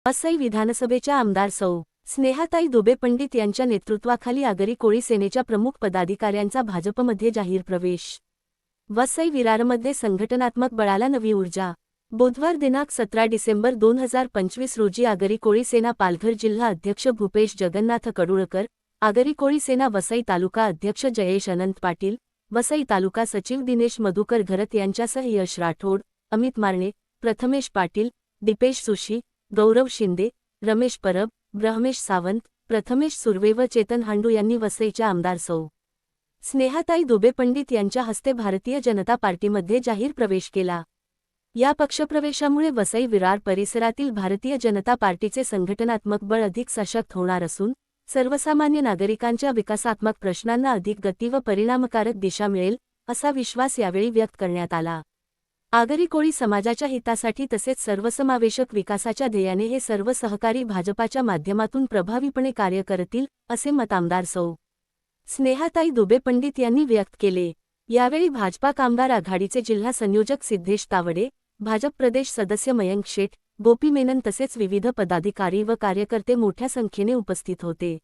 वसई विधानसभेच्या आमदार सौ. स्नेहाताई दुबे पंडित यांच्या नेतृत्वाखाली आगरी कोळी सेनेच्या प्रमुख पदाधिकाऱ्यांचा भाजपमध्ये जाहीर प्रवेश. वसई विरारमध्ये संघटनात्मक बळाला नवी ऊर्जा. बुधवार दिनांक 17 डिसेंबर 2025 रोजी आगरी कोळी सेना पालघर जिल्हा अध्यक्ष भूपेश जगन्नाथ कडुळकर, आगरी कोळी सेना वसई तालुका अध्यक्ष जयेश अनंत पाटील, वसई तालुका सचिव दिनेश मधुकर घरत यांच्यासह यश राठोड, अमित मारणे, प्रथमेश पाटील, दीपेश सुशी, गौरव शिंदे, रमेश परब, ब्रह्मेश सावंत, प्रथमेश सुर्वे व चेतन हांडू यांनी वसईच्या आमदार सौ. स्नेहाताई दुबे पंडित यांच्या हस्ते भारतीय जनता पार्टीमध्ये जाहीर प्रवेश केला. या पक्षप्रवेशामुळे वसई विरार परिसरातील भारतीय जनता पार्टीचे संघटनात्मक बळ अधिक सशक्त होणार असून सर्वसामान्य नागरिकांच्या विकासात्मक प्रश्नांना अधिक गती व परिणामकारक दिशा मिळेल, असा विश्वास यावेळी व्यक्त करण्यात आला. आगरी कोळी समाजाच्या हितासाठी तसेच सर्वसमावेशक विकासाच्या ध्येयाने हे सर्व सहकारी भाजपाच्या माध्यमातून प्रभावीपणे कार्य करतील, असे मत आमदार सौ. स्नेहाताई दुबे पंडित यांनी व्यक्त केले. यावेळी भाजपा कामगार आघाडीचे जिल्हा संयोजक सिद्धेश तावडे, भाजप प्रदेश सदस्य मयंक शेठ, गोपी मेनन तसेच विविध पदाधिकारी व कार्यकर्ते मोठ्या संख्येने उपस्थित होते.